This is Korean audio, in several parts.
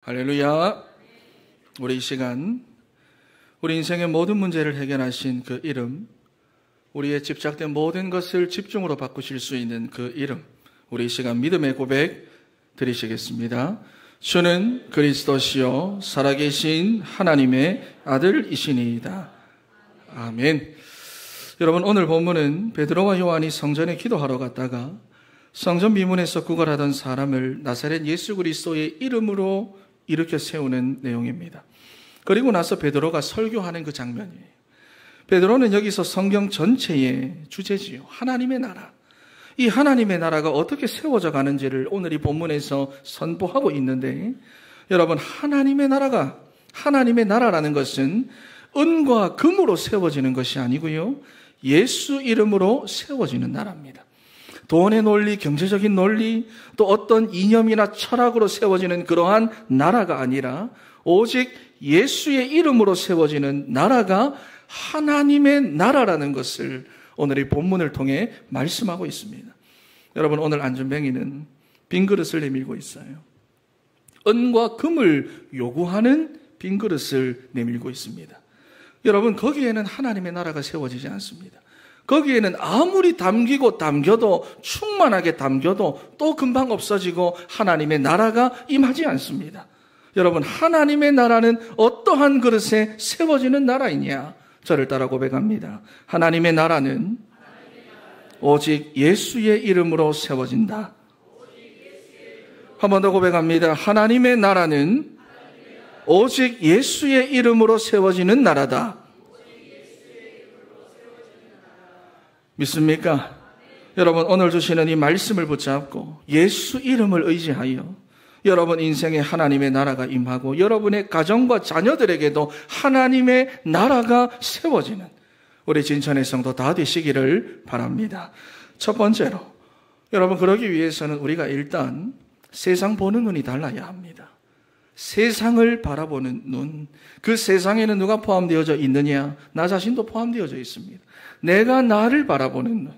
할렐루야. 우리 이 시간 우리 인생의 모든 문제를 해결하신 그 이름, 우리의 집착된 모든 것을 집중으로 바꾸실 수 있는 그 이름, 우리 이 시간 믿음의 고백 드리시겠습니다. 주는 그리스도시요 살아계신 하나님의 아들이시니이다. 아멘. 여러분, 오늘 본문은 베드로와 요한이 성전에 기도하러 갔다가 성전 미문에서 구걸하던 사람을 나사렛 예수 그리스도의 이름으로 일으켜 세우는 내용입니다. 그리고 나서 베드로가 설교하는 그 장면이에요. 베드로는 여기서 성경 전체의 주제지요. 하나님의 나라. 이 하나님의 나라가 어떻게 세워져 가는지를 오늘 이 본문에서 선포하고 있는데, 여러분, 하나님의 나라라는 것은 은과 금으로 세워지는 것이 아니고요, 예수 이름으로 세워지는 나라입니다. 돈의 논리, 경제적인 논리, 또 어떤 이념이나 철학으로 세워지는 그러한 나라가 아니라 오직 예수의 이름으로 세워지는 나라가 하나님의 나라라는 것을 오늘 이 본문을 통해 말씀하고 있습니다. 여러분, 오늘 안전뱅이는 빈 그릇을 내밀고 있어요. 은과 금을 요구하는 빈 그릇을 내밀고 있습니다. 여러분, 거기에는 하나님의 나라가 세워지지 않습니다. 거기에는 아무리 담겨도 충만하게 담겨도 또 금방 없어지고 하나님의 나라가 임하지 않습니다. 여러분, 하나님의 나라는 어떠한 그릇에 세워지는 나라이냐? 저를 따라 고백합니다. 하나님의 나라는 오직 예수의 이름으로 세워진다. 한 번 더 고백합니다. 하나님의 나라는 오직 예수의 이름으로 세워지는 나라다. 믿습니까? 여러분, 오늘 주시는 이 말씀을 붙잡고 예수 이름을 의지하여 여러분 인생에 하나님의 나라가 임하고 여러분의 가정과 자녀들에게도 하나님의 나라가 세워지는 우리 진천의 성도 다 되시기를 바랍니다. 첫 번째로, 여러분, 그러기 위해서는 우리가 일단 세상 보는 눈이 달라야 합니다. 세상을 바라보는 눈, 그 세상에는 누가 포함되어져 있느냐? 나 자신도 포함되어져 있습니다. 내가 나를 바라보는 눈,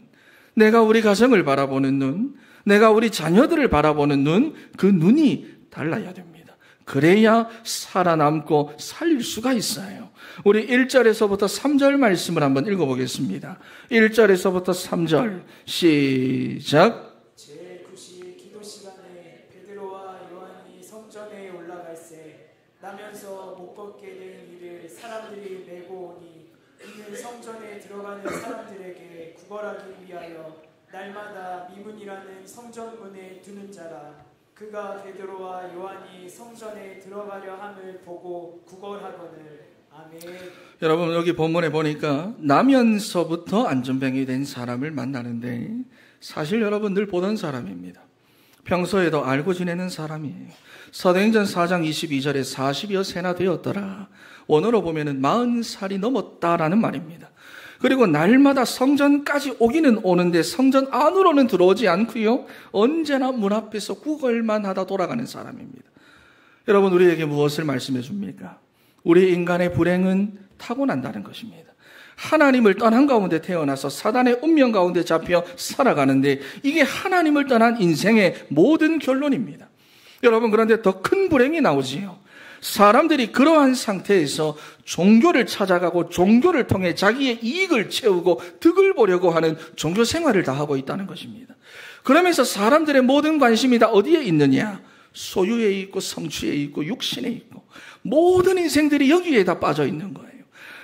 내가 우리 가정을 바라보는 눈, 내가 우리 자녀들을 바라보는 눈, 그 눈이 달라야 됩니다. 그래야 살아남고 살릴 수가 있어요. 우리 1절에서부터 3절 말씀을 한번 읽어보겠습니다. 1절에서부터 3절 시작. 제9시 기도 시간에 베드로와 요한이 성전에 올라갈새 나면서 못 걷게 된 이를 사람들이 메고 오니 이는 성전에 들어가는 사람들에게 구걸하기 위하여 날마다 미문이라는 성전문에 두는 자라. 그가 베드로와 요한이 성전에 들어가려 함을 보고 구걸하거늘. 아멘. 여러분, 여기 본문에 보니까 나면서부터 안전뱅이 된 사람을 만나는데 사실 여러분 늘 보던 사람입니다. 평소에도 알고 지내는 사람이에요. 사도행전 4장 22절에 40여 세나 되었더라. 원어로 보면은 40살이 넘었다라는 말입니다. 그리고 날마다 성전까지 오기는 오는데 성전 안으로는 들어오지 않고요, 언제나 문 앞에서 구걸만 하다 돌아가는 사람입니다. 여러분, 우리에게 무엇을 말씀해 줍니까? 우리 인간의 불행은 타고난다는 것입니다. 하나님을 떠난 가운데 태어나서 사단의 운명 가운데 잡혀 살아가는데 이게 하나님을 떠난 인생의 모든 결론입니다. 여러분, 그런데 더 큰 불행이 나오지요. 사람들이 그러한 상태에서 종교를 찾아가고 종교를 통해 자기의 이익을 채우고 득을 보려고 하는 종교 생활을 다 하고 있다는 것입니다. 그러면서 사람들의 모든 관심이 다 어디에 있느냐? 소유에 있고 성취에 있고 육신에 있고 모든 인생들이 여기에 다 빠져 있는 거예요.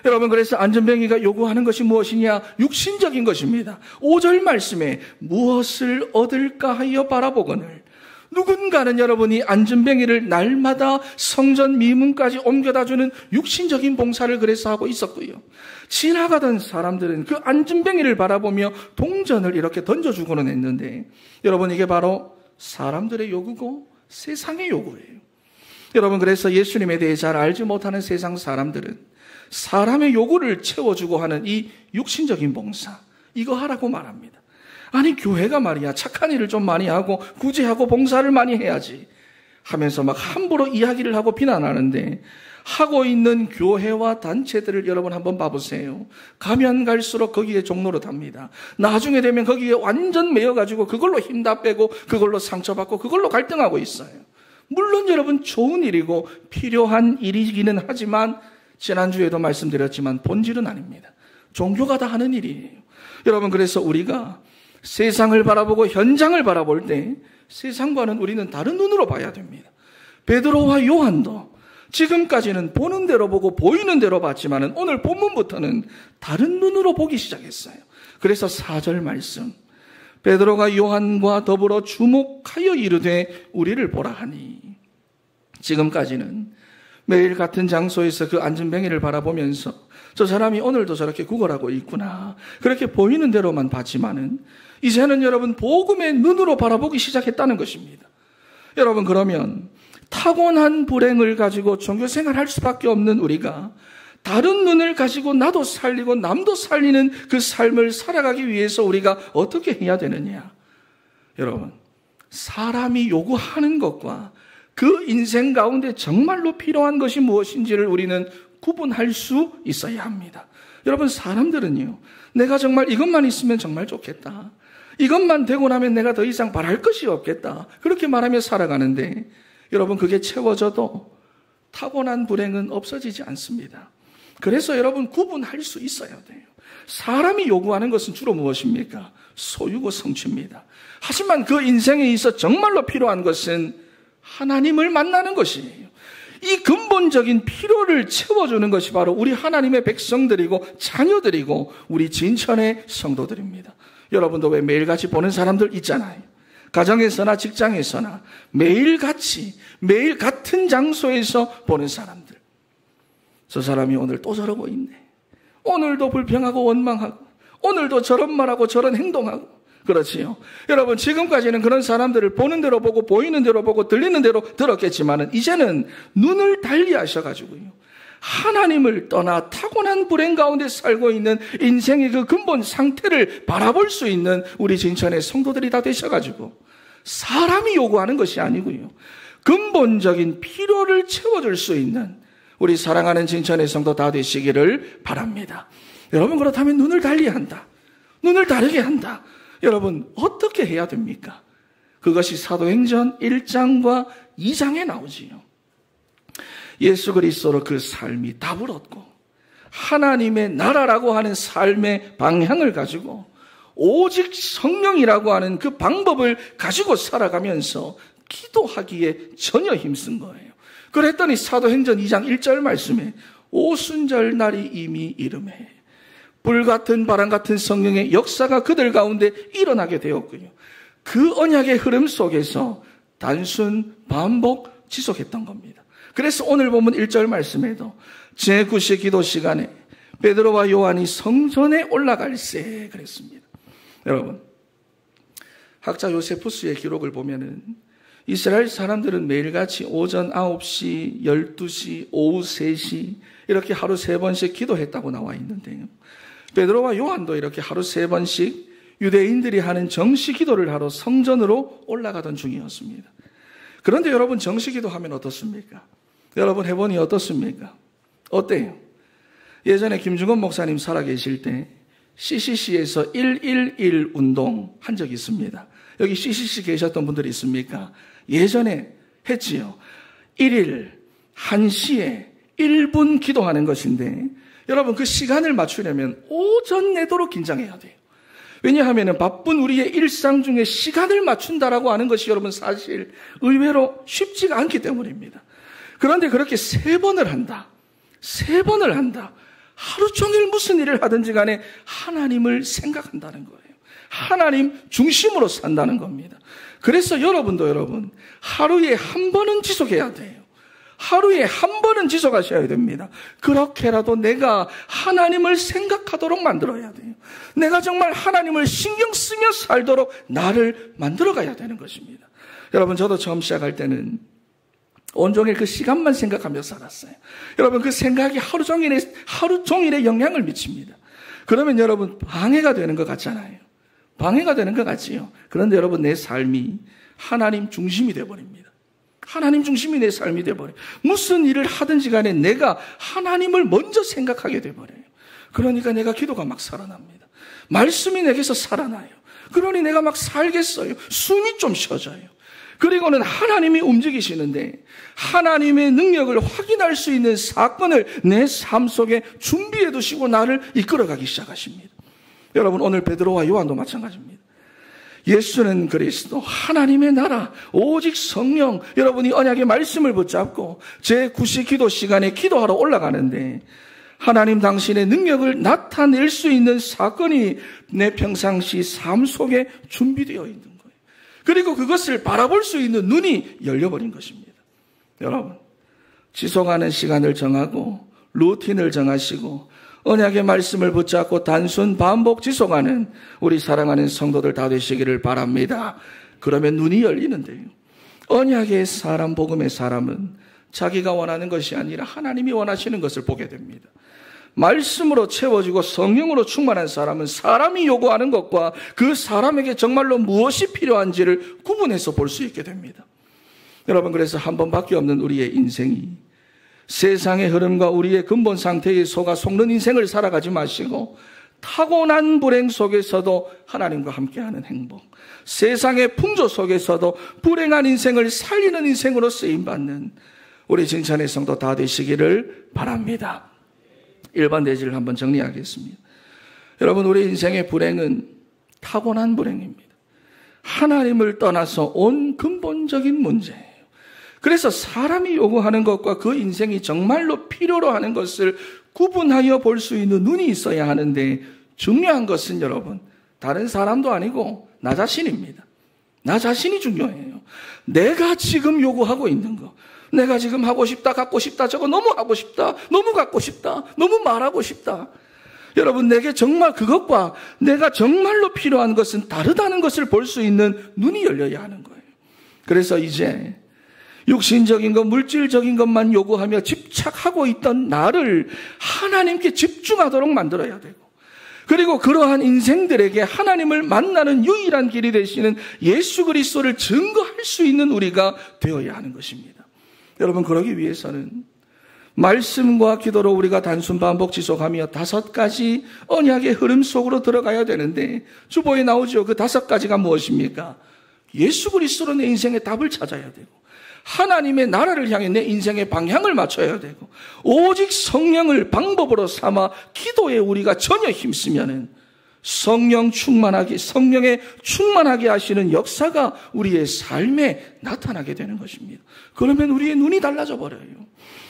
여러분, 그래서 안전뱅이가 요구하는 것이 무엇이냐? 육신적인 것입니다. 5절 말씀에 무엇을 얻을까 하여 바라보거늘. 누군가는 여러분이 안전뱅이를 날마다 성전 미문까지 옮겨다주는 육신적인 봉사를 그래서 하고 있었고요. 지나가던 사람들은 그 안전뱅이를 바라보며 동전을 이렇게 던져주고는 했는데, 여러분, 이게 바로 사람들의 요구고 세상의 요구예요. 여러분, 그래서 예수님에 대해 잘 알지 못하는 세상 사람들은 사람의 요구를 채워주고 하는 이 육신적인 봉사, 이거 하라고 말합니다. 아니, 교회가 말이야 착한 일을 좀 많이 하고 구제하고 봉사를 많이 해야지 하면서 막 함부로 이야기를 하고 비난하는데, 하고 있는 교회와 단체들을 여러분 한번 봐보세요. 가면 갈수록 거기에 종로로 답니다. 나중에 되면 거기에 완전 매여가지고 그걸로 힘 다 빼고 그걸로 상처받고 그걸로 갈등하고 있어요. 물론 여러분 좋은 일이고 필요한 일이기는 하지만 지난주에도 말씀드렸지만 본질은 아닙니다. 종교가 다 하는 일이에요. 여러분, 그래서 우리가 세상을 바라보고 현장을 바라볼 때 세상과는 우리는 다른 눈으로 봐야 됩니다. 베드로와 요한도 지금까지는 보는 대로 보고 보이는 대로 봤지만 오늘 본문부터는 다른 눈으로 보기 시작했어요. 그래서 4절 말씀, 베드로가 요한과 더불어 주목하여 이르되 우리를 보라 하니. 지금까지는 매일 같은 장소에서 그 앉은 뱅이를 바라보면서 저 사람이 오늘도 저렇게 구걸하고 있구나, 그렇게 보이는 대로만 봤지만은 이제는 여러분 복음의 눈으로 바라보기 시작했다는 것입니다. 여러분, 그러면 타고난 불행을 가지고 종교생활할 수밖에 없는 우리가 다른 눈을 가지고 나도 살리고 남도 살리는 그 삶을 살아가기 위해서 우리가 어떻게 해야 되느냐? 여러분, 사람이 요구하는 것과 그 인생 가운데 정말로 필요한 것이 무엇인지를 우리는 구분할 수 있어야 합니다. 여러분, 사람들은요, 내가 정말 이것만 있으면 정말 좋겠다, 이것만 되고 나면 내가 더 이상 바랄 것이 없겠다, 그렇게 말하며 살아가는데 여러분, 그게 채워져도 타고난 불행은 없어지지 않습니다. 그래서 여러분, 구분할 수 있어야 돼요. 사람이 요구하는 것은 주로 무엇입니까? 소유고 성취입니다. 하지만 그 인생에 있어 정말로 필요한 것은 하나님을 만나는 것이에요. 이 근본적인 필요를 채워주는 것이 바로 우리 하나님의 백성들이고 자녀들이고 우리 진천의 성도들입니다. 여러분도 왜 매일같이 보는 사람들 있잖아요. 가정에서나 직장에서나 매일같이 매일 같은 장소에서 보는 사람들. 저 사람이 오늘 또 저러고 있네, 오늘도 불평하고 원망하고 오늘도 저런 말하고 저런 행동하고. 그렇지요. 여러분, 지금까지는 그런 사람들을 보는 대로 보고 보이는 대로 보고 들리는 대로 들었겠지만은 이제는 눈을 달리 하셔가지고요, 하나님을 떠나 타고난 불행 가운데 살고 있는 인생의 그 근본 상태를 바라볼 수 있는 우리 진천의 성도들이 다 되셔가지고 사람이 요구하는 것이 아니고요, 근본적인 필요를 채워줄 수 있는 우리 사랑하는 진천의 성도 다 되시기를 바랍니다. 여러분, 그렇다면 눈을 달리 한다, 눈을 다르게 한다. 여러분, 어떻게 해야 됩니까? 그것이 사도행전 1장과 2장에 나오지요. 예수 그리스도로 그 삶이 답을 얻고 하나님의 나라라고 하는 삶의 방향을 가지고 오직 성령이라고 하는 그 방법을 가지고 살아가면서 기도하기에 전혀 힘쓴 거예요. 그랬더니 사도행전 2장 1절 말씀에 오순절 날이 이미 이르매 불같은 바람 같은 성령의 역사가 그들 가운데 일어나게 되었고요, 그 언약의 흐름 속에서 단순 반복 지속했던 겁니다. 그래서 오늘 보면 1절 말씀에도 제9시 기도 시간에 베드로와 요한이 성전에 올라갈세 그랬습니다. 여러분, 학자 요세푸스의 기록을 보면은 이스라엘 사람들은 매일같이 오전 9시, 12시, 오후 3시 이렇게 하루 3번씩 기도했다고 나와 있는데요, 베드로와 요한도 이렇게 하루 3번씩 유대인들이 하는 정시 기도를 하러 성전으로 올라가던 중이었습니다. 그런데 여러분, 정시 기도하면 어떻습니까? 여러분 해보니 어떻습니까? 어때요? 예전에 김중건 목사님 살아계실 때 CCC에서 111 운동 한 적이 있습니다. 여기 CCC 계셨던 분들이 있습니까? 예전에 했지요. 1일 1시에 1분 기도하는 것인데 여러분, 그 시간을 맞추려면 오전 내도록 긴장해야 돼요. 왜냐하면 바쁜 우리의 일상 중에 시간을 맞춘다라고 하는 것이 여러분 사실 의외로 쉽지가 않기 때문입니다. 그런데 그렇게 3번을 한다, 3번을 한다. 하루 종일 무슨 일을 하든지 간에 하나님을 생각한다는 거예요. 하나님 중심으로 산다는 겁니다. 그래서 여러분도 여러분 하루에 한 번은 지속해야 돼요. 하루에 한 번은 지속하셔야 됩니다. 그렇게라도 내가 하나님을 생각하도록 만들어야 돼요. 내가 정말 하나님을 신경 쓰며 살도록 나를 만들어가야 되는 것입니다. 여러분, 저도 처음 시작할 때는 온종일 그 시간만 생각하며 살았어요. 여러분, 그 생각이 하루 종일에 영향을 미칩니다. 그러면 여러분 방해가 되는 것 같잖아요. 방해가 되는 것 같지요. 그런데 여러분, 내 삶이 하나님 중심이 되어버립니다. 하나님 중심이 내 삶이 되어버려요. 무슨 일을 하든지 간에 내가 하나님을 먼저 생각하게 되어버려요. 그러니까 내가 기도가 막 살아납니다. 말씀이 내게서 살아나요. 그러니 내가 막 살겠어요. 숨이 좀 쉬어져요. 그리고는 하나님이 움직이시는데 하나님의 능력을 확인할 수 있는 사건을 내 삶 속에 준비해 두시고 나를 이끌어가기 시작하십니다. 여러분, 오늘 베드로와 요한도 마찬가지입니다. 예수는 그리스도, 하나님의 나라, 오직 성령, 여러분이 언약의 말씀을 붙잡고 제9시 기도 시간에 기도하러 올라가는데 하나님 당신의 능력을 나타낼 수 있는 사건이 내 평상시 삶 속에 준비되어 있는 거예요. 그리고 그것을 바라볼 수 있는 눈이 열려버린 것입니다. 여러분, 지속하는 시간을 정하고 루틴을 정하시고 언약의 말씀을 붙잡고 단순 반복 지속하는 우리 사랑하는 성도들 다 되시기를 바랍니다. 그러면 눈이 열리는데요. 언약의 사람, 복음의 사람은 자기가 원하는 것이 아니라 하나님이 원하시는 것을 보게 됩니다. 말씀으로 채워지고 성령으로 충만한 사람은 사람이 요구하는 것과 그 사람에게 정말로 무엇이 필요한지를 구분해서 볼 수 있게 됩니다. 여러분, 그래서 한 번밖에 없는 우리의 인생이 세상의 흐름과 우리의 근본 상태에 속아 속는 인생을 살아가지 마시고 타고난 불행 속에서도 하나님과 함께하는 행복, 세상의 풍조 속에서도 불행한 인생을 살리는 인생으로 쓰임받는 우리 진천의 성도 다 되시기를 바랍니다. 1번 내지를 한번 정리하겠습니다. 여러분, 우리 인생의 불행은 타고난 불행입니다. 하나님을 떠나서 온 근본적인 문제예요. 그래서 사람이 요구하는 것과 그 인생이 정말로 필요로 하는 것을 구분하여 볼 수 있는 눈이 있어야 하는데 중요한 것은 여러분, 다른 사람도 아니고 나 자신입니다. 나 자신이 중요해요. 내가 지금 요구하고 있는 거, 내가 지금 하고 싶다, 갖고 싶다, 저거 너무 하고 싶다, 너무 갖고 싶다, 너무 말하고 싶다. 여러분, 내게 정말 그것과 내가 정말로 필요한 것은 다르다는 것을 볼 수 있는 눈이 열려야 하는 거예요. 그래서 이제 육신적인 것, 물질적인 것만 요구하며 집착하고 있던 나를 하나님께 집중하도록 만들어야 되고, 그리고 그러한 인생들에게 하나님을 만나는 유일한 길이 되시는 예수 그리스도를 증거할 수 있는 우리가 되어야 하는 것입니다. 여러분, 그러기 위해서는 말씀과 기도로 우리가 단순 반복 지속하며 5가지 언약의 흐름 속으로 들어가야 되는데 주보에 나오죠. 그 5가지가 무엇입니까? 예수 그리스도로 내 인생의 답을 찾아야 되고, 하나님의 나라를 향해 내 인생의 방향을 맞춰야 되고, 오직 성령을 방법으로 삼아 기도에 우리가 전혀 힘쓰면은 성령에 충만하게 하시는 역사가 우리의 삶에 나타나게 되는 것입니다. 그러면 우리의 눈이 달라져 버려요.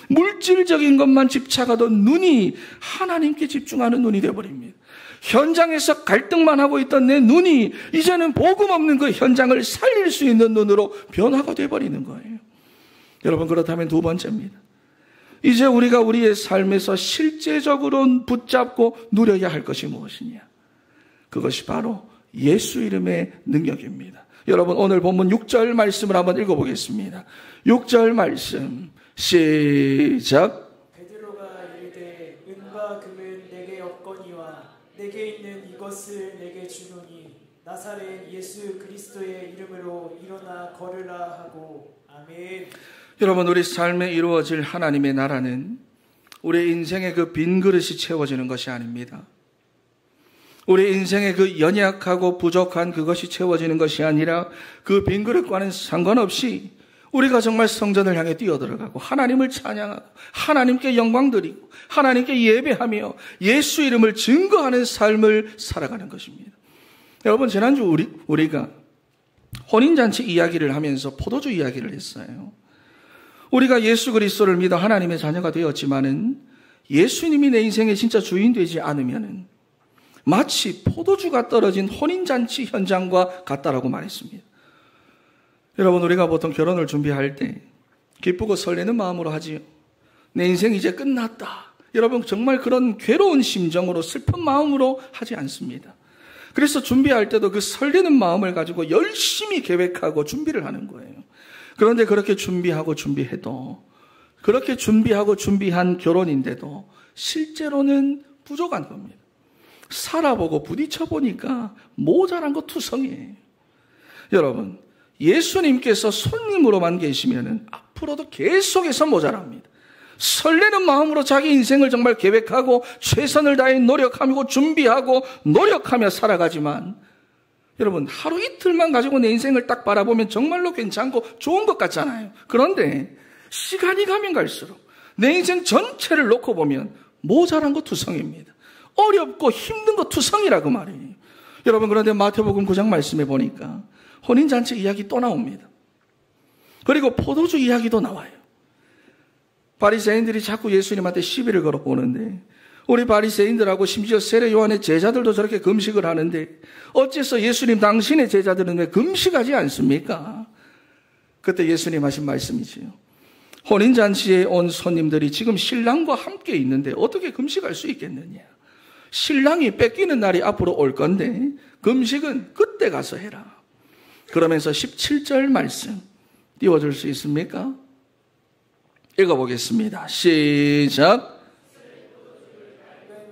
물질적인 것만 집착하던 눈이 하나님께 집중하는 눈이 되어버립니다. 현장에서 갈등만 하고 있던 내 눈이 이제는 복음 없는 그 현장을 살릴 수 있는 눈으로 변화가 되어버리는 거예요. 여러분, 그렇다면 2번째입니다. 이제 우리가 우리의 삶에서 실제적으로 붙잡고 누려야 할 것이 무엇이냐? 그것이 바로 예수 이름의 능력입니다. 여러분, 오늘 본문 6절 말씀을 한번 읽어보겠습니다. 6절 말씀 시작. 베드로가 이르되 은과 금은 내게 없거니와 내게 있는 이것을 내게 주노니 나사렛 예수 그리스도의 이름으로 일어나 걸으라 하고. 아멘. 여러분, 우리 삶에 이루어질 하나님의 나라는 우리 인생의 그 빈 그릇이 채워지는 것이 아닙니다. 우리 인생의 그 연약하고 부족한 그것이 채워지는 것이 아니라 그 빈 그릇과는 상관없이 우리가 정말 성전을 향해 뛰어들어가고 하나님을 찬양하고 하나님께 영광 드리고 하나님께 예배하며 예수 이름을 증거하는 삶을 살아가는 것입니다. 여러분, 지난주 우리가 혼인잔치 이야기를 하면서 포도주 이야기를 했어요. 우리가 예수 그리스도를 믿어 하나님의 자녀가 되었지만은 예수님이 내 인생의 진짜 주인 되지 않으면은 마치 포도주가 떨어진 혼인잔치 현장과 같다라고 말했습니다. 여러분, 우리가 보통 결혼을 준비할 때 기쁘고 설레는 마음으로 하지요. 내 인생 이제 끝났다. 여러분, 정말 그런 괴로운 심정으로 슬픈 마음으로 하지 않습니다. 그래서 준비할 때도 그 설레는 마음을 가지고 열심히 계획하고 준비를 하는 거예요. 그런데 그렇게 준비해도 그렇게 준비한 결혼인데도 실제로는 부족한 겁니다. 살아보고 부딪혀보니까 모자란 거 투성이에요. 여러분, 예수님께서 손님으로만 계시면은 앞으로도 계속해서 모자랍니다. 설레는 마음으로 자기 인생을 정말 계획하고 최선을 다해 노력하고 준비하고 노력하며 살아가지만 여러분, 하루 이틀만 가지고 내 인생을 딱 바라보면 정말로 괜찮고 좋은 것 같잖아요. 그런데 시간이 가면 갈수록 내 인생 전체를 놓고 보면 모자란 거 투성입니다. 어렵고 힘든 거 투성이라고 말이에요. 여러분, 그런데 마태복음 9장 말씀해 보니까 혼인잔치 이야기 또 나옵니다. 그리고 포도주 이야기도 나와요. 바리새인들이 자꾸 예수님한테 시비를 걸어보는데, 우리 바리새인들하고 심지어 세례 요한의 제자들도 저렇게 금식을 하는데 어째서 예수님 당신의 제자들은 왜 금식하지 않습니까? 그때 예수님 하신 말씀이지요. 혼인잔치에 온 손님들이 지금 신랑과 함께 있는데 어떻게 금식할 수 있겠느냐. 신랑이 뺏기는 날이 앞으로 올 건데 금식은 그때 가서 해라. 그러면서 17절 말씀 띄워줄 수 있습니까? 읽어보겠습니다. 시작.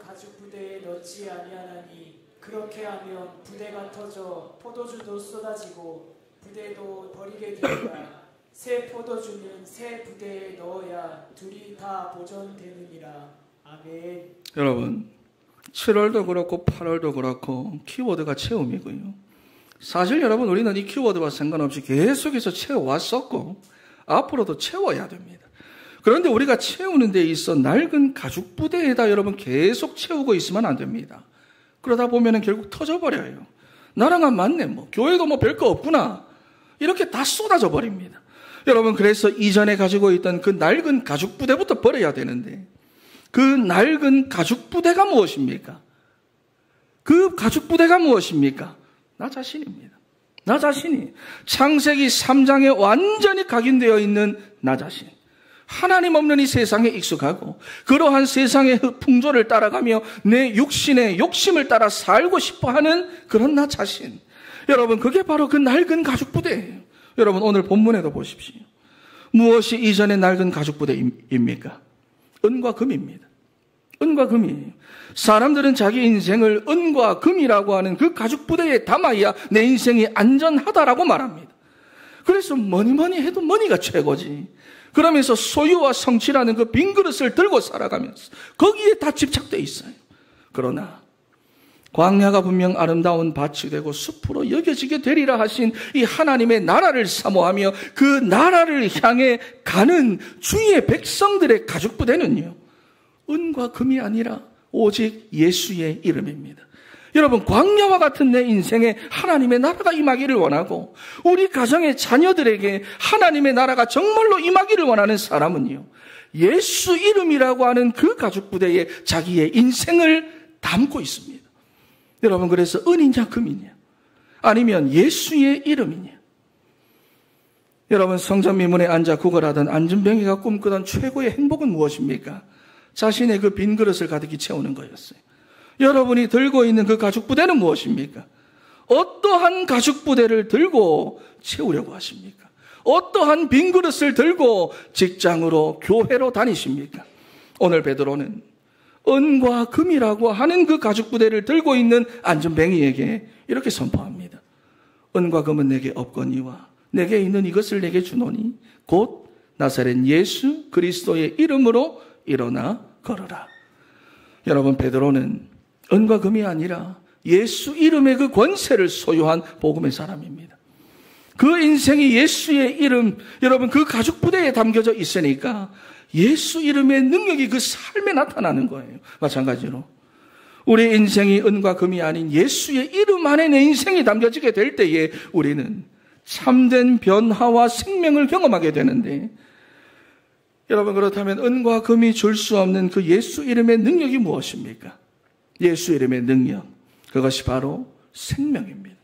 가죽 부대에 넣지 아니하나니 그렇게 하면 부대가 터져 포도주도 쏟아지고 부대도 버리게 되리라. 새 포도주는 새 부대에 넣어야 둘이 다 보존되느니라. 아멘. 여러분, 7월도 그렇고 8월도 그렇고 키워드가 체험이고요. 사실 여러분, 우리는 이 키워드와 상관없이 계속해서 채워왔었고 앞으로도 채워야 됩니다. 그런데 우리가 채우는 데 있어 낡은 가죽 부대에다 여러분 계속 채우고 있으면 안 됩니다. 그러다 보면 결국 터져버려요. 나랑 안 맞네, 교회도 별거 없구나, 이렇게 다 쏟아져 버립니다. 여러분, 그래서 이전에 가지고 있던 그 낡은 가죽 부대부터 버려야 되는데, 그 낡은 가죽 부대가 무엇입니까? 그 가죽 부대가 무엇입니까? 나 자신입니다. 나 자신이 창세기 3장에 완전히 각인되어 있는 나 자신. 하나님 없는 이 세상에 익숙하고 그러한 세상의 풍조를 따라가며 내 육신의 욕심을 따라 살고 싶어하는 그런 나 자신. 여러분, 그게 바로 그 낡은 가죽 부대예요. 여러분, 오늘 본문에도 보십시오. 무엇이 이전의 낡은 가죽 부대입니까? 은과 금입니다. 은과 금이에요. 사람들은 자기 인생을 은과 금이라고 하는 그 가죽 부대에 담아야 내 인생이 안전하다라고 말합니다. 그래서 뭐니 해도 머니가 최고지. 그러면서 소유와 성취라는 그 빈 그릇을 들고 살아가면서 거기에 다 집착되어 있어요. 그러나 광야가 분명 아름다운 밭이 되고 숲으로 여겨지게 되리라 하신 이 하나님의 나라를 사모하며 그 나라를 향해 가는 주의 백성들의 가죽 부대는요, 은과 금이 아니라 오직 예수의 이름입니다. 여러분, 광야와 같은 내 인생에 하나님의 나라가 임하기를 원하고 우리 가정의 자녀들에게 하나님의 나라가 정말로 임하기를 원하는 사람은요, 예수 이름이라고 하는 그 가죽 부대에 자기의 인생을 담고 있습니다. 여러분, 그래서 은이냐 금이냐 아니면 예수의 이름이냐. 여러분, 성전 미문에 앉아 구걸하던 안전뱅이가 꿈꾸던 최고의 행복은 무엇입니까? 자신의 그 빈 그릇을 가득히 채우는 거였어요. 여러분이 들고 있는 그 가죽 부대는 무엇입니까? 어떠한 가죽 부대를 들고 채우려고 하십니까? 어떠한 빈 그릇을 들고 직장으로 교회로 다니십니까? 오늘 베드로는 은과 금이라고 하는 그 가죽 부대를 들고 있는 안전뱅이에게 이렇게 선포합니다. 은과 금은 내게 없거니와 내게 있는 이것을 내게 주노니 곧 나사렛 예수 그리스도의 이름으로 일어나 걸어라. 여러분, 베드로는 은과 금이 아니라 예수 이름의 그 권세를 소유한 복음의 사람입니다. 그 인생이 예수의 이름, 여러분, 그 가죽 부대에 담겨져 있으니까 예수 이름의 능력이 그 삶에 나타나는 거예요. 마찬가지로 우리 인생이 은과 금이 아닌 예수의 이름 안에 내 인생이 담겨지게 될 때에 우리는 참된 변화와 생명을 경험하게 되는데, 여러분, 그렇다면 은과 금이 줄 수 없는 그 예수 이름의 능력이 무엇입니까? 예수 이름의 능력, 그것이 바로 생명입니다.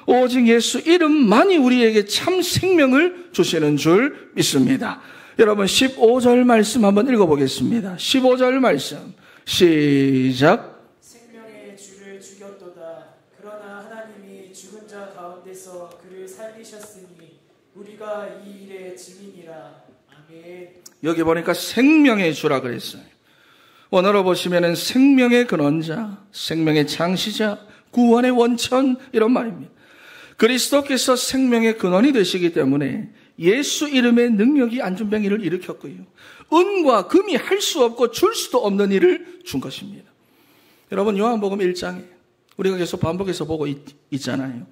오직 예수 이름만이 우리에게 참 생명을 주시는 줄 믿습니다. 여러분, 15절 말씀 한번 읽어보겠습니다. 15절 말씀 시작. 생명의 주를 죽였도다. 그러나 하나님이 죽은 자 가운데서 그를 살리셨으니 우리가 이 일의 증인이라. 아멘. 여기 보니까 생명의 주라 그랬어요. 원어로 보시면은 생명의 근원자, 생명의 창시자, 구원의 원천, 이런 말입니다. 그리스도께서 생명의 근원이 되시기 때문에 예수 이름의 능력이 안전뱅이를 일으켰고요, 은과 금이 할 수 없고 줄 수도 없는 일을 준 것입니다. 여러분, 요한복음 1장에 우리가 계속 반복해서 보고 있잖아요.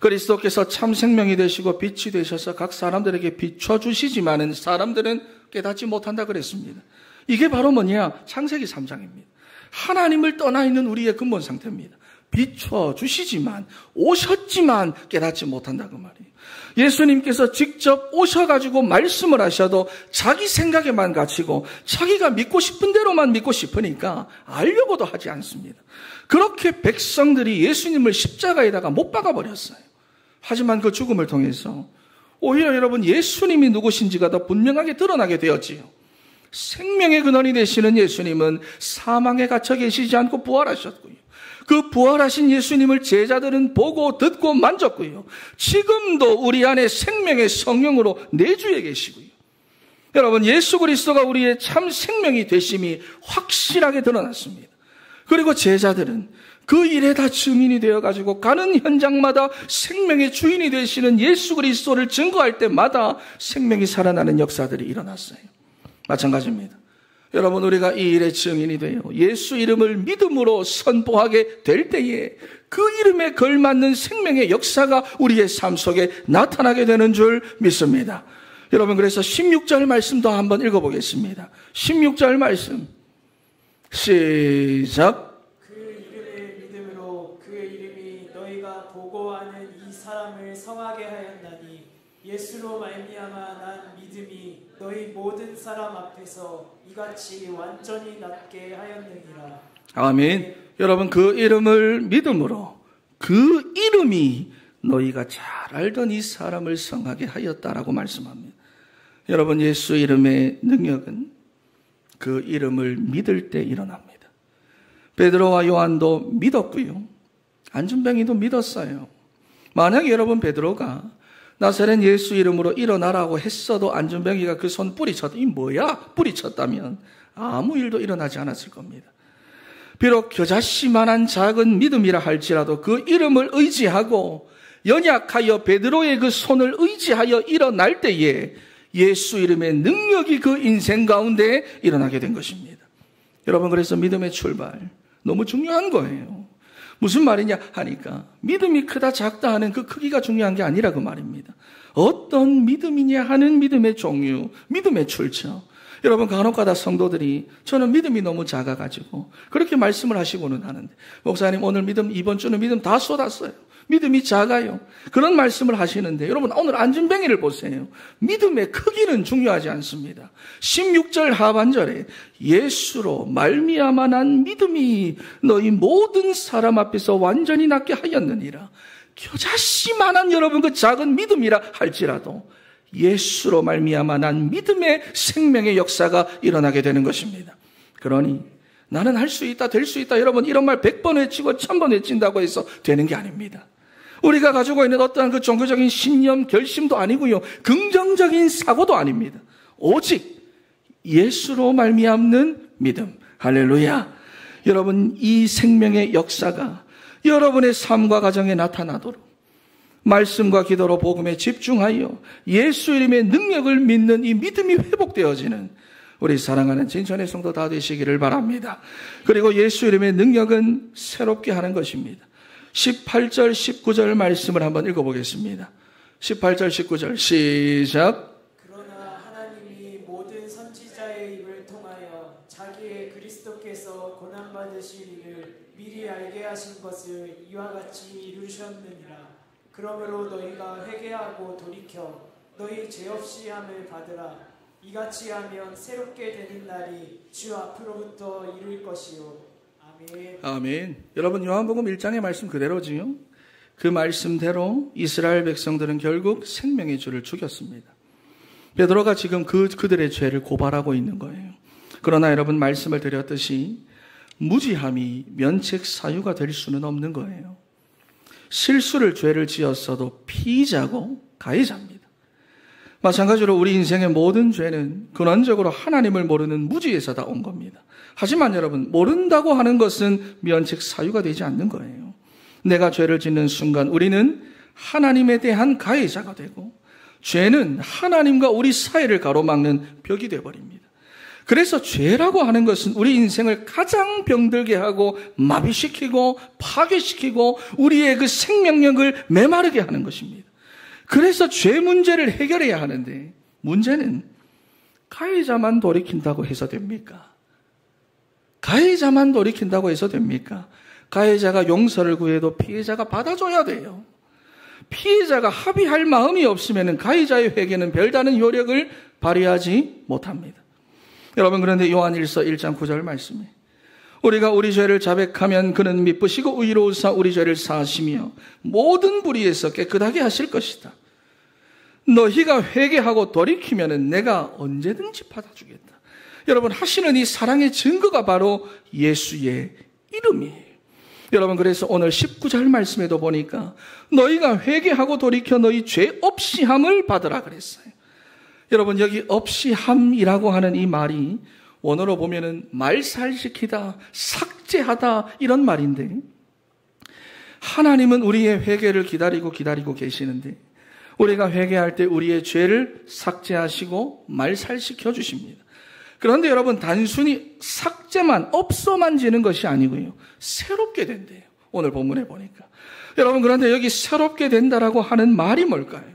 그리스도께서 참 생명이 되시고 빛이 되셔서 각 사람들에게 비춰주시지만은 사람들은 깨닫지 못한다 그랬습니다. 이게 바로 뭐냐? 창세기 3장입니다. 하나님을 떠나 있는 우리의 근본 상태입니다. 비춰주시지만, 오셨지만 깨닫지 못한다 그 말이에요. 예수님께서 직접 오셔가지고 말씀을 하셔도 자기 생각에만 갇히고 자기가 믿고 싶은 대로만 믿고 싶으니까 알려고도 하지 않습니다. 그렇게 백성들이 예수님을 십자가에다가 못 박아버렸어요. 하지만 그 죽음을 통해서 오히려 여러분 예수님이 누구신지가 더 분명하게 드러나게 되었지요. 생명의 근원이 되시는 예수님은 사망에 갇혀 계시지 않고 부활하셨고요. 그 부활하신 예수님을 제자들은 보고 듣고 만졌고요. 지금도 우리 안에 생명의 성령으로 내주해 계시고요. 여러분, 예수 그리스도가 우리의 참 생명이 되심이 확실하게 드러났습니다. 그리고 제자들은 그 일에 다 증인이 되어가지고 가는 현장마다 생명의 주인이 되시는 예수 그리스도를 증거할 때마다 생명이 살아나는 역사들이 일어났어요. 마찬가지입니다. 여러분, 우리가 이 일의 증인이 되어 예수 이름을 믿음으로 선포하게 될 때에 그 이름에 걸맞는 생명의 역사가 우리의 삶 속에 나타나게 되는 줄 믿습니다. 여러분, 그래서 16절 말씀도 한번 읽어보겠습니다. 16절 말씀 시작. 그 이름의 믿음으로 그 이름이 너희가 보고하는 이 사람을 성하게 하였나니 예수로 말미암아 난 믿음이 너희 모든 사람 앞에서 이같이 완전히 낫게 하였느니라. 아멘. 여러분, 그 이름을 믿음으로 그 이름이 너희가 잘 알던 이 사람을 성하게 하였다라고 말씀합니다. 여러분, 예수 이름의 능력은 그 이름을 믿을 때 일어납니다. 베드로와 요한도 믿었고요. 안준뱅이도 믿었어요. 만약 여러분 베드로가 나사렛 예수 이름으로 일어나라고 했어도 안준뱅이가 그 손 뿌리쳤다. 이 뭐야? 뿌리쳤다면 아무 일도 일어나지 않았을 겁니다. 비록 겨자씨만한 작은 믿음이라 할지라도 그 이름을 의지하고 연약하여 베드로의 그 손을 의지하여 일어날 때에 예수 이름의 능력이 그 인생 가운데 일어나게 된 것입니다. 여러분, 그래서 믿음의 출발 너무 중요한 거예요. 무슨 말이냐 하니까 믿음이 크다 작다 하는 그 크기가 중요한 게 아니라 그 말입니다. 어떤 믿음이냐 하는 믿음의 종류, 믿음의 출처. 여러분, 간혹가다 성도들이 저는 믿음이 너무 작아가지고 그렇게 말씀을 하시고는 하는데, 목사님 오늘 믿음, 이번 주는 믿음 다 쏟았어요. 믿음이 작아요. 그런 말씀을 하시는데, 여러분 오늘 안준뱅이를 보세요. 믿음의 크기는 중요하지 않습니다. 16절 하반절에 예수로 말미암아 난 믿음이 너희 모든 사람 앞에서 완전히 낫게 하였느니라. 겨자씨만한 여러분 그 작은 믿음이라 할지라도 예수로 말미암아 난 믿음의 생명의 역사가 일어나게 되는 것입니다. 그러니 나는 할 수 있다, 될 수 있다, 여러분 이런 말 100번 외치고 1000번 외친다고 해서 되는 게 아닙니다. 우리가 가지고 있는 어떠한 그 종교적인 신념, 결심도 아니고요, 긍정적인 사고도 아닙니다. 오직 예수로 말미암는 믿음. 할렐루야. 여러분, 이 생명의 역사가 여러분의 삶과 가정에 나타나도록 말씀과 기도로 복음에 집중하여 예수 이름의 능력을 믿는 이 믿음이 회복되어지는 우리 사랑하는 진천의 성도 다 되시기를 바랍니다. 그리고 예수 이름의 능력은 새롭게 하는 것입니다. 18절, 19절 말씀을 한번 읽어보겠습니다. 18절, 19절 시작. 그러나 하나님이 모든 선지자의 입을 통하여 자기의 그리스도께서 고난받으실 일을 미리 알게 하신 것을 이와 같이 이루셨느니라. 그러므로 너희가 회개하고 돌이켜 너희 죄 없이 함을 받으라. 이같이 하면 새롭게 되는 날이 주 앞으로부터 이룰 것이요. 아멘. 아멘. 여러분, 요한복음 1장의 말씀 그대로지요. 그 말씀대로 이스라엘 백성들은 결국 생명의 주를 죽였습니다. 베드로가 지금 그들의 죄를 고발하고 있는 거예요. 그러나 여러분, 말씀을 드렸듯이 무지함이 면책 사유가 될 수는 없는 거예요. 실수를, 죄를 지었어도 피의자고 가해자입니다. 마찬가지로 우리 인생의 모든 죄는 근원적으로 하나님을 모르는 무지에서 다 온 겁니다. 하지만 여러분, 모른다고 하는 것은 면책 사유가 되지 않는 거예요. 내가 죄를 짓는 순간 우리는 하나님에 대한 가해자가 되고, 죄는 하나님과 우리 사이를 가로막는 벽이 되어버립니다. 그래서 죄라고 하는 것은 우리 인생을 가장 병들게 하고 마비시키고 파괴시키고 우리의 그 생명력을 메마르게 하는 것입니다. 그래서 죄 문제를 해결해야 하는데 문제는 가해자만 돌이킨다고 해서 됩니까? 가해자만 돌이킨다고 해서 됩니까? 가해자가 용서를 구해도 피해자가 받아줘야 돼요. 피해자가 합의할 마음이 없으면 가해자의 회개는 별다른 효력을 발휘하지 못합니다. 여러분, 그런데 요한일서 1장 9절 말씀에 우리가 우리 죄를 자백하면 그는 미쁘시고 의로우사 우리 죄를 사하시며 모든 불의에서 깨끗하게 하실 것이다. 너희가 회개하고 돌이키면 내가 언제든지 받아주겠다. 여러분, 하시는 이 사랑의 증거가 바로 예수의 이름이에요. 여러분, 그래서 오늘 19절 말씀에도 보니까 너희가 회개하고 돌이켜 너희 죄 없이 함을 받으라 그랬어요. 여러분, 여기 없이 함이라고 하는 이 말이 원어로 보면은 말살시키다, 삭제하다 이런 말인데 하나님은 우리의 회개를 기다리고 계시는데 우리가 회개할 때 우리의 죄를 삭제하시고 말살시켜 주십니다. 그런데 여러분, 단순히 삭제만 없어만 지는 것이 아니고요, 새롭게 된대요. 오늘 본문에 보니까. 여러분, 그런데 여기 새롭게 된다라고 하는 말이 뭘까요?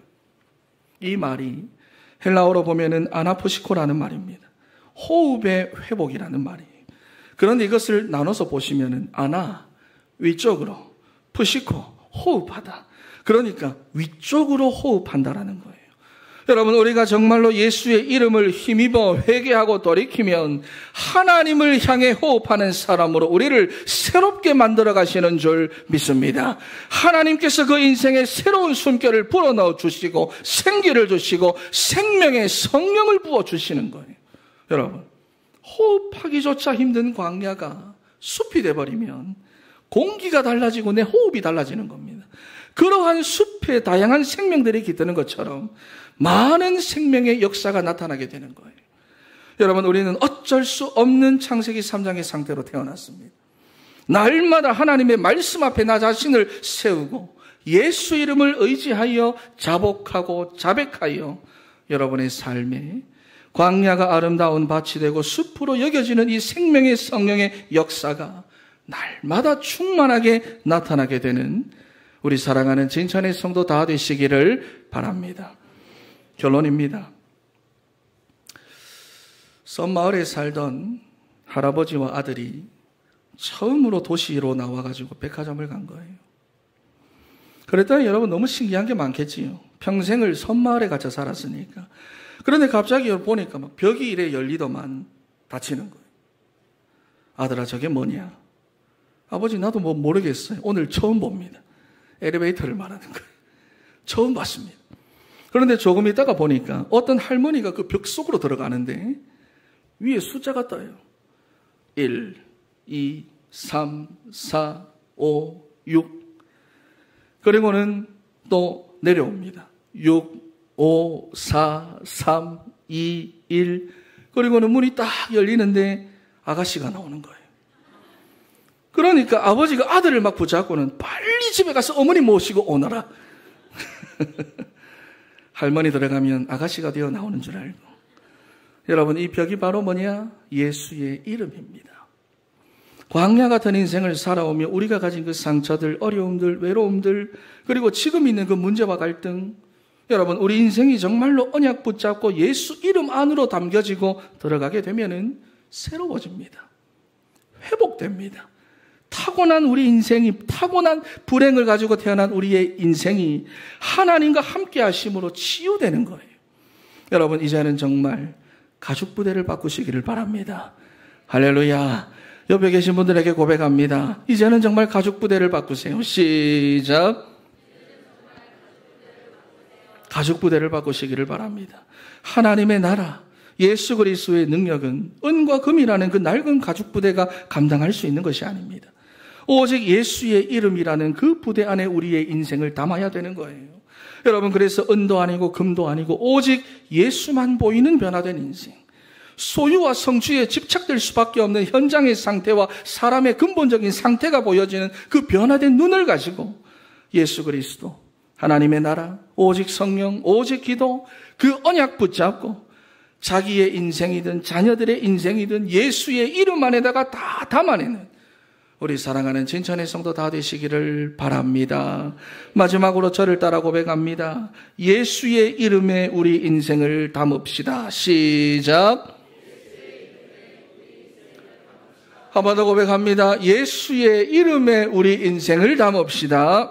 이 말이 헬라어로 보면은 아나푸시코라는 말입니다. 호흡의 회복이라는 말이에요. 그런데 이것을 나눠서 보시면은 아나, 위쪽으로, 푸시코, 호흡하다. 그러니까 위쪽으로 호흡한다라는 거예요. 여러분, 우리가 정말로 예수의 이름을 힘입어 회개하고 돌이키면 하나님을 향해 호흡하는 사람으로 우리를 새롭게 만들어 가시는 줄 믿습니다. 하나님께서 그 인생에 새로운 숨결을 불어넣어 주시고 생기를 주시고 생명의 성령을 부어 주시는 거예요. 여러분, 호흡하기조차 힘든 광야가 숲이 돼버리면 공기가 달라지고 내 호흡이 달라지는 겁니다. 그러한 숲에 다양한 생명들이 깃드는 것처럼 많은 생명의 역사가 나타나게 되는 거예요. 여러분, 우리는 어쩔 수 없는 창세기 3장의 상태로 태어났습니다. 날마다 하나님의 말씀 앞에 나 자신을 세우고 예수 이름을 의지하여 자복하고 자백하여 여러분의 삶에 광야가 아름다운 밭이 되고 숲으로 여겨지는 이 생명의 성령의 역사가 날마다 충만하게 나타나게 되는 우리 사랑하는 진천의 성도 다 되시기를 바랍니다. 결론입니다. 썸마을에 살던 할아버지와 아들이 처음으로 도시로 나와가지고 백화점을 간 거예요. 그랬더니 여러분, 너무 신기한 게 많겠지요. 평생을 섬마을에 갇혀 살았으니까. 그런데 갑자기 보니까 막 벽이 이래 열리더만 닫히는 거예요. 아들아, 저게 뭐냐? 아버지, 나도 뭐 모르겠어요. 오늘 처음 봅니다. 엘리베이터를 말하는 거예요. 처음 봤습니다. 그런데 조금 있다가 보니까 어떤 할머니가 그 벽 속으로 들어가는데 위에 숫자가 떠요. 1, 2, 3, 4, 5, 6. 그리고는 또 내려옵니다. 6, 5, 4, 3, 2, 1. 그리고는 문이 딱 열리는데 아가씨가 나오는 거예요. 그러니까 아버지가 아들을 막 붙잡고는 빨리 집에 가서 어머니 모시고 오너라. 할머니 들어가면 아가씨가 되어 나오는 줄 알고. 여러분, 이 벽이 바로 뭐냐? 예수의 이름입니다. 광야 같은 인생을 살아오며 우리가 가진 그 상처들, 어려움들, 외로움들, 그리고 지금 있는 그 문제와 갈등, 여러분, 우리 인생이 정말로 언약 붙잡고 예수 이름 안으로 담겨지고 들어가게 되면은 새로워집니다. 회복됩니다. 타고난 우리 인생이, 타고난 불행을 가지고 태어난 우리의 인생이 하나님과 함께 하심으로 치유되는 거예요. 여러분, 이제는 정말 가죽 부대를 바꾸시기를 바랍니다. 할렐루야. 옆에 계신 분들에게 고백합니다. 이제는 정말 가죽 부대를 바꾸세요. 시작. 가죽 부대를 바꾸시기를 바랍니다. 하나님의 나라, 예수 그리스도의 능력은 은과 금이라는 그 낡은 가죽 부대가 감당할 수 있는 것이 아닙니다. 오직 예수의 이름이라는 그 부대 안에 우리의 인생을 담아야 되는 거예요. 여러분, 그래서 은도 아니고 금도 아니고 오직 예수만 보이는 변화된 인생, 소유와 성취에 집착될 수밖에 없는 현장의 상태와 사람의 근본적인 상태가 보여지는 그 변화된 눈을 가지고 예수 그리스도, 하나님의 나라, 오직 성령, 오직 기도, 그 언약 붙잡고 자기의 인생이든 자녀들의 인생이든 예수의 이름 안에다가 다 담아내는 우리 사랑하는 진천의 성도 다 되시기를 바랍니다. 마지막으로 저를 따라 고백합니다. 예수의 이름에 우리 인생을 담읍시다. 시작. 한 번 더 고백합니다. 예수의 이름에 우리 인생을 담읍시다.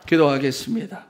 기도하겠습니다.